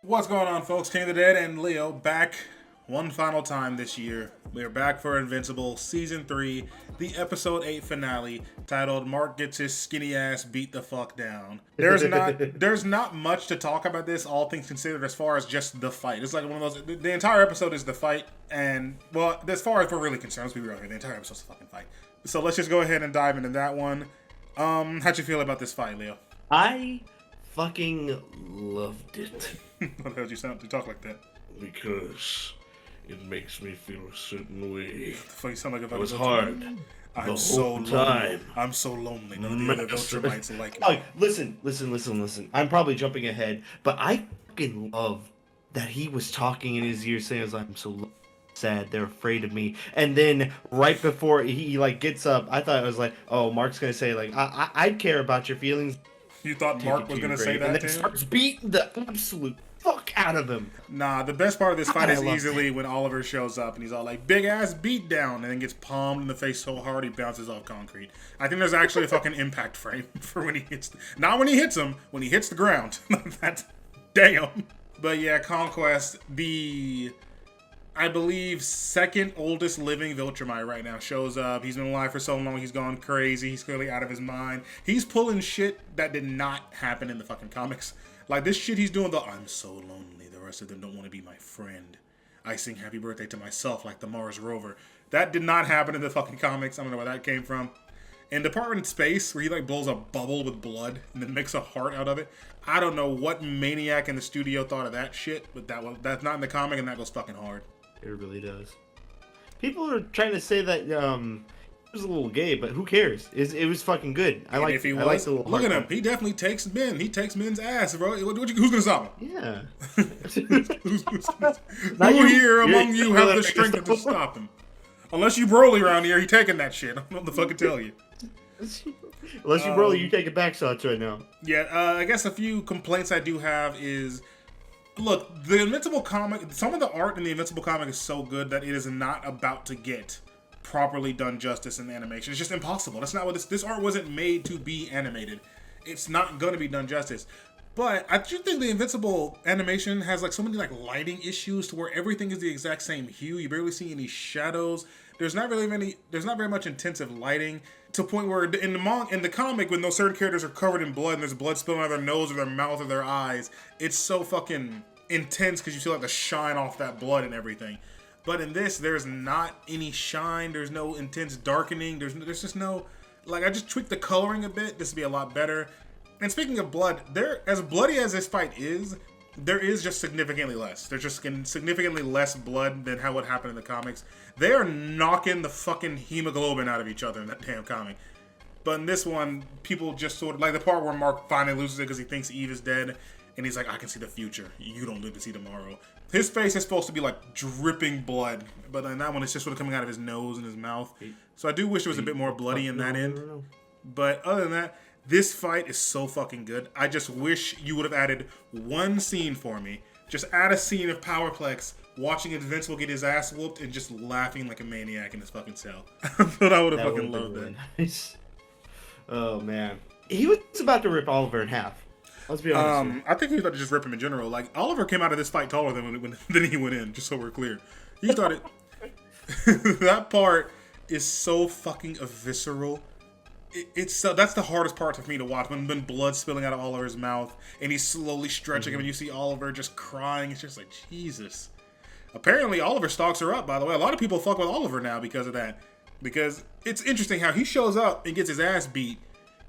What's going on, folks? King of the Dead and Leo back one final time this year. We are back for Invincible Season 3, the Episode 8 finale, titled Mark Gets His Skinny Ass Beat the Fuck Down. There's not much to talk about this, all things considered, as far as just the fight. It's like one of those, the entire episode is the fight, and, well, as far as we're really concerned, let's be real here, the entire episode's a fucking fight. So let's just go ahead and dive into that one. How'd you feel about this fight, Leo? I fucking loved it. What the hell did you sound to talk like that? Because it makes me feel a certain way. The fuck you sound like if I It was hard. I'm so lonely. Time. I'm so lonely. None of the other Viltrumites like me. Oh, listen. I'm probably jumping ahead, but I fucking love that he was talking in his ear saying, I'm so sad, they're afraid of me. And then right before he gets up, I thought it was like, oh, Mark's gonna say I'd care about your feelings. You thought Mark was gonna say that and to then him? starts beating the absolute fuck out of him. Nah, the best part of this fight I is love easily when Oliver shows up and he's all like, big ass beatdown, and then gets palmed in the face so hard he bounces off concrete. I think there's actually a fucking impact frame for when he hits, not when he hits him, when he hits the ground. That's, damn. But yeah, Conquest, I believe, second oldest living Viltrumite right now shows up. He's been alive for so long, he's gone crazy. He's clearly out of his mind. He's pulling shit that did not happen in the fucking comics. Like this shit he's doing, I'm so lonely. The rest of them don't want to be my friend. I sing happy birthday to myself like the Mars rover. That did not happen in the fucking comics. I don't know where that came from. And the part in space where he blows a bubble with blood and then makes a heart out of it. I don't know what maniac in the studio thought of that shit, but that's not in the comic and that goes fucking hard. It really does. People are trying to say that it was a little gay, but who cares? It was fucking good. I like. If he was, look at him. He definitely takes men. He takes men's ass, bro. Who's gonna stop him? Yeah. Who here among you have the strength to stop him? Unless you Broly around here, he taking that shit. I don't know what the fuck to tell you. Unless you Broly, you taking back shots right now. Yeah. I guess a few complaints I do have is. Look, the Invincible comic, some of the art in the Invincible comic is so good that it is not about to get properly done justice in the animation. It's just impossible. That's not what this art wasn't made to be animated. It's not going to be done justice. But I do think the Invincible animation has so many lighting issues to where everything is the exact same hue. You barely see any shadows. There's not very much intensive lighting to a point where in the comic, when those certain characters are covered in blood and there's blood spilling out of their nose or their mouth or their eyes, it's so fucking intense because you feel the shine off that blood and everything. But in this, there's not any shine. There's no intense darkening. There's just no, I just tweaked the coloring a bit. This would be a lot better. And speaking of blood, as bloody as this fight is, there is just significantly less. There's just significantly less blood than how it happened in the comics. They are knocking the fucking hemoglobin out of each other in that damn comic. But in this one, people just sort of, the part where Mark finally loses it because he thinks Eve is dead. And he's like, I can see the future. You don't live to see tomorrow. His face is supposed to be dripping blood. But in that one, it's just sort of coming out of his nose and his mouth. So I do wish there was a bit more bloody in that end. But other than that, this fight is so fucking good. I just wish you would have added one scene for me. Just add a scene of Powerplex watching Invincible get his ass whooped and just laughing like a maniac in his fucking cell. But I would have fucking loved that. Nice. Oh, man. He was about to rip Oliver in half. Let's be honest. I think he was about to just rip him in general. Oliver came out of this fight taller than he went in, just so we're clear. He started... that part is so fucking visceral. That's the hardest part for me to watch, when blood's spilling out of Oliver's mouth and he's slowly stretching him and you see Oliver just crying. It's just Jesus. Apparently Oliver stalks her up, by the way. A lot of people fuck with Oliver now because of that. Because it's interesting how he shows up and gets his ass beat,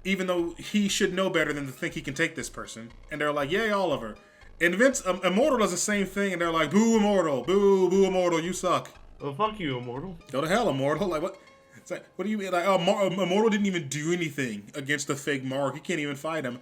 even though he should know better than to think he can take this person. And they're like, yay, Oliver. And Immortal does the same thing, and they're like, boo, Immortal. Boo, Immortal, you suck. Well, fuck you, Immortal. Go to hell, Immortal. What? It's what do you mean? Immortal didn't even do anything against the fake Mark. He can't even fight him.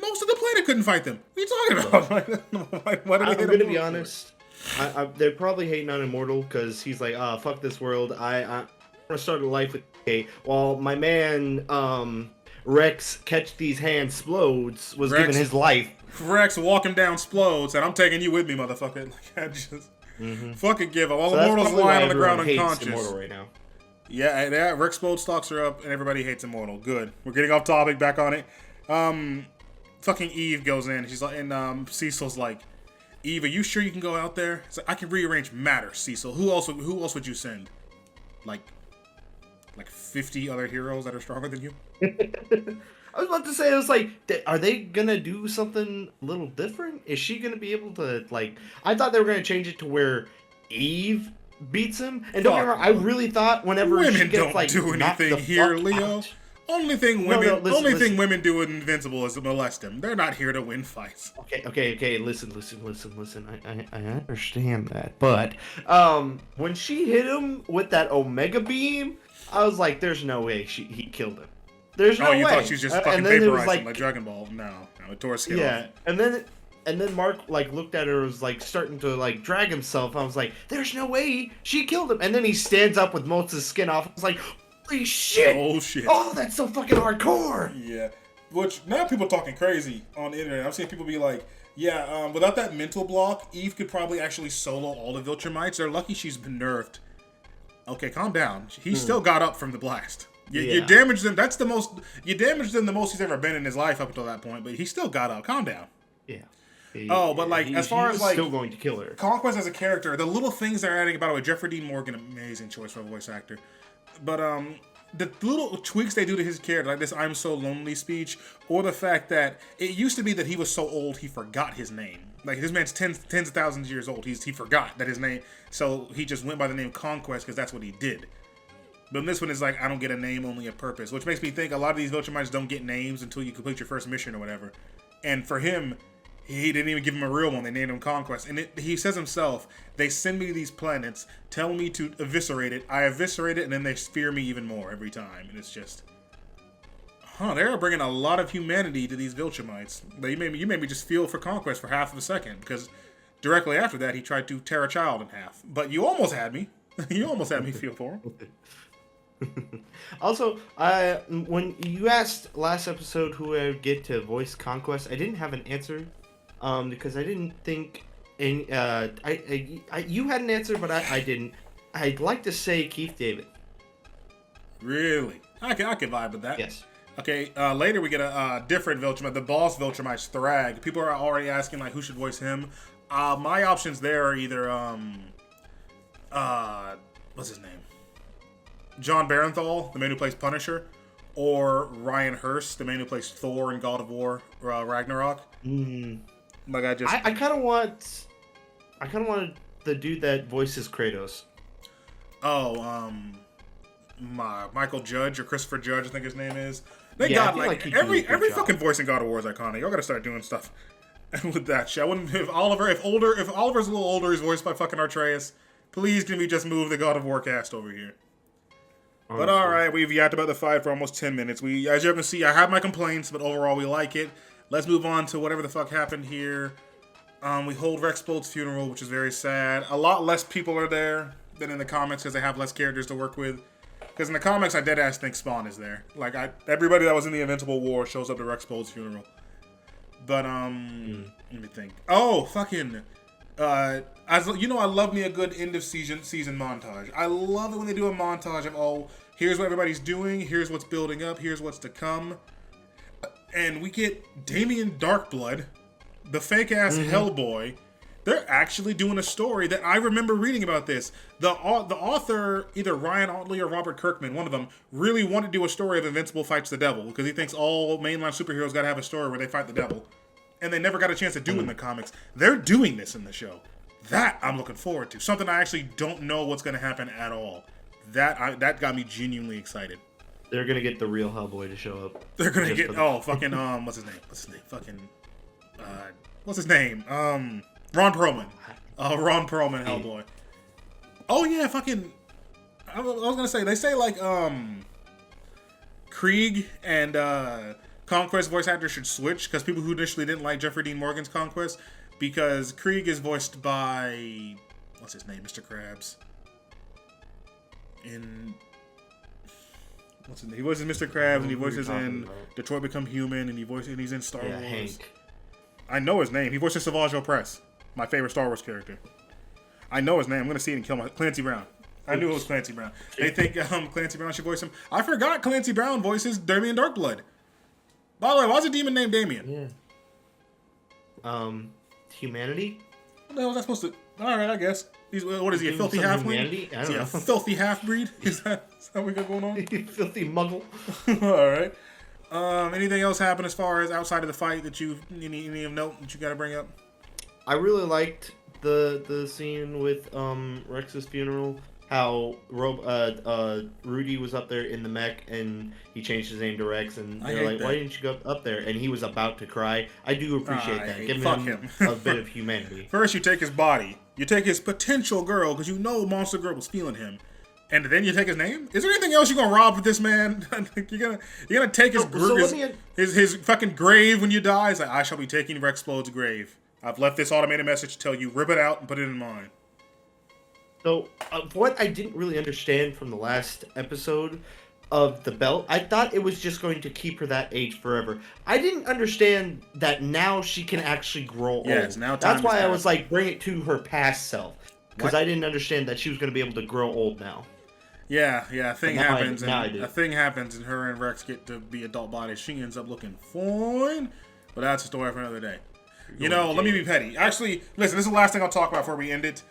Most of the planet couldn't fight them. What are you talking about? Why did I'm going to be honest. They're probably hating on Immortal because he's like, fuck this world. I want to start a life with K. While my man, Rex, catch these hands, explodes, was given his life. Rex walking down explodes, and I'm taking you with me, motherfucker. I just fucking give up. All the Immortal's lying on the ground unconscious. Immortal right now. Yeah, Rex Bode stalks her up, and everybody hates Immortal. Good. We're getting off topic, back on it. Fucking Eve goes in. She's like, and Cecil's like, Eve, are you sure you can go out there? It's like, I can rearrange matter, Cecil. Who else would you send? Like 50 other heroes that are stronger than you? I was about to say, I was like, are they gonna do something a little different? Is she gonna be able to, like, I thought they were gonna change it to where Eve beats him. And don't get me wrong, I really thought whenever women she gets, don't like, do anything here, Leo. Out, Only thing listen. women do in Invincible is to molest him. They're not here to win fights. Okay. Listen. I understand that, but when she hit him with that Omega beam, I was like, "There's no way he killed him. There's no way." Oh, you thought she was just fucking vaporized him like Dragon Ball? No, it tore his skin off. and then Mark like looked at her, was like starting to like drag himself. I was like, "There's no way she killed him." And then he stands up with most of his skin off. I was like, holy shit! Oh shit! Oh, that's so fucking hardcore. Yeah, which now people talking crazy on the internet. I'm seeing people be like, "Yeah, without that mental block, Eve could probably actually solo all the Viltrumites. They're lucky she's been nerfed." Okay, calm down. He still got up from the blast. You damaged him. That's the most. You damaged him the most he's ever been in his life up until that point. But he still got up. Calm down. Yeah. But like, as far as like, still going to kill her. Conquest as a character, the little things they're adding. By the way, Jeffrey Dean Morgan, amazing choice for a voice actor. But the little tweaks they do to his character, like this "I'm so lonely" speech, or the fact that it used to be that he was so old he forgot his name. Like, this man's tens of thousands of years old. He forgot that his name, so he just went by the name Conquest because that's what he did. But in this one, it's like, I don't get a name, only a purpose, which makes me think a lot of these Viltrumites don't get names until you complete your first mission or whatever. And for him, he didn't even give him a real one. They named him Conquest. And he says himself, they send me to these planets, tell me to eviscerate it. I eviscerate it, and then they fear me even more every time. And it's just, they're bringing a lot of humanity to these Viltrumites. You made me just feel for Conquest for half of a second, because directly after that, he tried to tear a child in half. But you almost had me. You almost had me feel for him. Also, when you asked last episode who I would get to voice Conquest, I didn't have an answer, because I didn't think any. You had an answer, but I didn't. I'd like to say Keith David. Really, I can vibe with that. Yes. Okay. Later we get a different Viltrumite, the boss Viltrumite, Thrag. People are already asking like who should voice him. My options there are either what's his name? John Barenthal, the man who plays Punisher, or Ryan Hurst, the man who plays Thor in God of War Ragnarok. Like I kind of want the dude that voices Kratos. Oh, Michael Judge or Christopher Judge, I think his name is. Thank God, like every fucking voice in God of War is iconic. Y'all gotta start doing stuff with that shit. I wouldn't if Oliver's a little older, he's voiced by fucking Atreus. Please, can we just move the God of War cast over here? But alright, we've yapped about the fight for almost 10 minutes. As you can see, I have my complaints, but overall we like it. Let's move on to whatever the fuck happened here. We hold Rex Bolt's funeral, which is very sad. A lot less people are there than in the comics because they have less characters to work with. Because in the comics, I deadass think Spawn is there. Like, everybody that was in the Invincible War shows up to Rex Bolt's funeral. But, let me think. Oh, fucking... I love me a good end of season montage. I love it when they do a montage of, here's what everybody's doing, here's what's building up, here's what's to come. And we get Damien Darkblood, the fake-ass Hellboy. They're actually doing a story that I remember reading about this. The author, either Ryan Ottley or Robert Kirkman, one of them, really wanted to do a story of Invincible fights the devil, because he thinks all mainline superheroes gotta have a story where they fight the devil. And they never got a chance to do it in the comics. They're doing this in the show. That I'm looking forward to. Something I actually don't know what's going to happen at all. That got me genuinely excited. They're going to get the real Hellboy to show up. They're going to get, fucking, what's his name? Fucking, what's his name? Ron Perlman. Ron Perlman Hellboy. Oh, yeah, fucking, I was going to say, they say, like, Krieg and, Conquest voice actors should switch, because people who initially didn't like Jeffrey Dean Morgan's Conquest, because Krieg is voiced by, what's his name, Mr. Krabs. He voices Mr. Krabs, and he voices in Detroit Become Human, and he's in Star Wars. Hank. I know his name. He voices Savage Opress, my favorite Star Wars character. I know his name. I'm gonna see it and kill Clancy Brown. I knew it was Clancy Brown. They think Clancy Brown should voice him. I forgot Clancy Brown voices Damien Darkblood. By the way, why's a demon named Damien? Yeah. Humanity? What the hell was that supposed to... Alright, I guess. What is he, a filthy Some halfling? humanity? I Is don't he know. a filthy half-breed? Is that what we got going on? Filthy muggle. Alright. Anything else happen as far as outside of the fight that any of note that you got to bring up? I really liked the scene with Rex's funeral. How Rudy was up there in the mech and he changed his name to Rex, and they're like, "Why didn't you go up there?" And he was about to cry. I do appreciate that. Give him a bit of humanity. First, you take his body. You take his potential girl because you know Monster Girl was feeling him, and then you take his name. Is there anything else you're gonna rob with this man? you're gonna take his fucking grave when you die? It's like, I shall be taking Rexplode's grave. I've left this automated message to tell you, rip it out and put it in mine. So, what I didn't really understand from the last episode of the belt, I thought it was just going to keep her that age forever. I didn't understand that now she can actually grow old. Yes, now that's why I was like, bring it to her past self. Because I didn't understand that she was going to be able to grow old now. Yeah, a thing happens, a thing happens, and her and Rex get to be adult bodies. She ends up looking fine, but that's a story for another day. You know, let me be petty. Actually, listen, this is the last thing I'll talk about before we end it.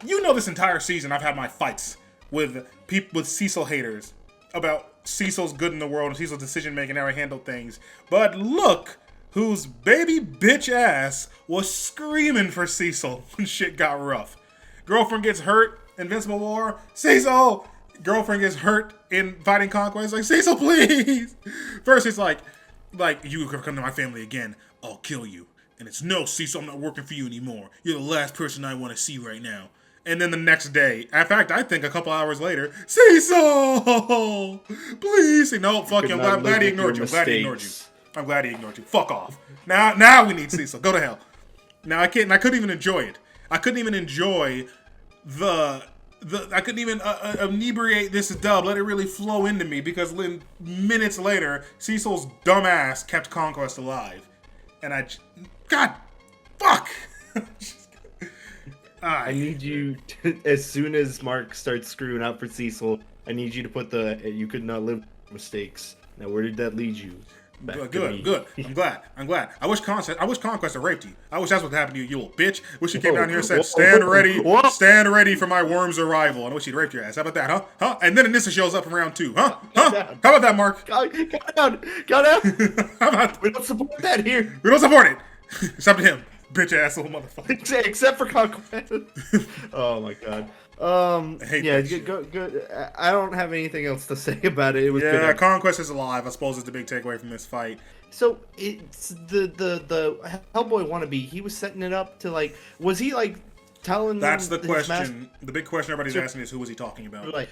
You know, this entire season I've had my fights with people, with Cecil haters about Cecil's good in the world and Cecil's decision making, how he handled things. But look whose baby bitch ass was screaming for Cecil when shit got rough. Girlfriend gets hurt, Invincible War, Cecil! Girlfriend gets hurt in Fighting Conquest, like, Cecil, please! First it's like, you ever come to my family again, I'll kill you. And it's, no, Cecil, I'm not working for you anymore. You're the last person I want to see right now. And then the next day, in fact, I think a couple hours later, Cecil! Please! No, fuck you. I'm glad he ignored you. I'm glad he ignored you. Fuck off. Now we need Cecil. Go to hell. Now I couldn't even enjoy it. I couldn't even enjoy I couldn't even inebriate this dub, let it really flow into me, because minutes later, Cecil's dumbass kept Conquest alive. And God, fuck! I need you to, as soon as Mark starts screwing out for Cecil, I need you to put you could not live with mistakes. Now, where did that lead you? Good. I'm glad. I wish Conquest had raped you. I wish that's what happened to you, you little bitch. Wish you came down here and said, stand ready for my worm's arrival. And I wish he'd raped your ass. How about that, huh? And then Anissa shows up in round 2, huh? How about that, Mark? Calm down. We don't support that here. We don't support it. It's up to him. Bitch ass little motherfucker. Except for Conquest. Oh my god. Good. I don't have anything else to say about it. It was good. Conquest is alive. I suppose is the big takeaway from this fight. So it's the Hellboy wannabe. He was setting it up to, like, was he like telling? That's the question. The big question everybody's asking is, who was he talking about? Like,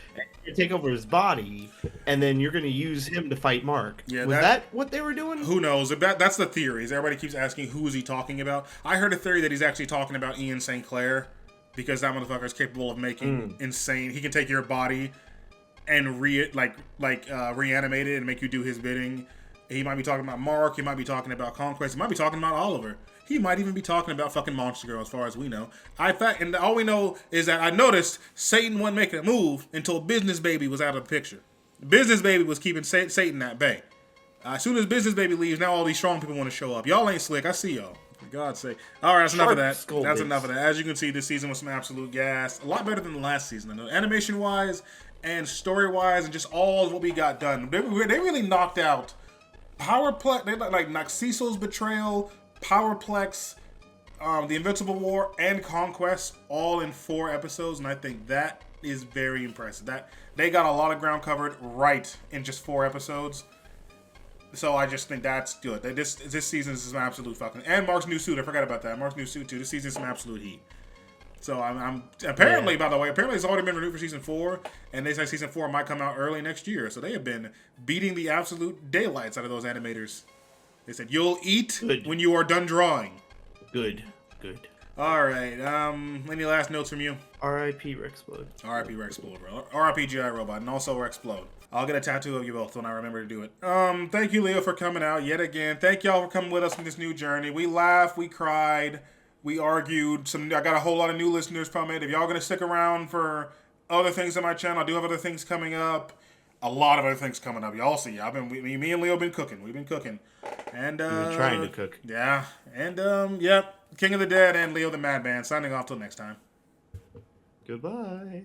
take over his body, and then you're going to use him to fight Mark. Yeah, was that what they were doing? Who knows? That's the theories. Everybody keeps asking, who is he talking about? I heard a theory that he's actually talking about Ian St. Clair, because that motherfucker is capable of making insane. He can take your body and reanimate it and make you do his bidding. He might be talking about Mark. He might be talking about Conquest. He might be talking about Oliver. He might even be talking about fucking Monster Girl, as far as we know. And all we know is that I noticed Satan wasn't making a move until Business Baby was out of the picture. Business Baby was keeping Satan at bay. As soon as Business Baby leaves, now all these strong people want to show up. Y'all ain't slick. I see y'all. For God's sake. All right, that's enough of that. That's enough of that. As you can see, this season was some absolute gas. A lot better than the last season. Animation-wise and story-wise and just all of what we got done. They really knocked out Powerplex. They knocked Cecil's betrayal, Powerplex, the Invincible War, and Conquest all in 4 episodes, and I think that is very impressive. That they got a lot of ground covered right in just 4 episodes. So I just think that's good. This season is some absolute fucking... And Mark's new suit. I forgot about that. Mark's new suit, too. This season is some absolute heat. So I'm apparently, by the way, it's already been renewed for season 4, and they say season 4 might come out early next year. So they have been beating the absolute daylights out of those animators. They said, you'll eat when you are done drawing. Good. All right. Any last notes from you? R.I.P. Rexplode. R.I.P. Rexplode, bro. R.I.P. G.I. Robot, and also Rexplode. I'll get a tattoo of you both when I remember to do it. Thank you, Leo, for coming out yet again. Thank y'all for coming with us in this new journey. We laughed, we cried, we argued. I got a whole lot of new listeners from it. If y'all gonna stick around for other things on my channel, I do have other things coming up. a lot of other things coming up. Y'all see, me and Leo been cooking. We've been cooking, and We've been trying to cook. Yeah, and yep, King of the Dead and Leo the Madman signing off till next time. Goodbye.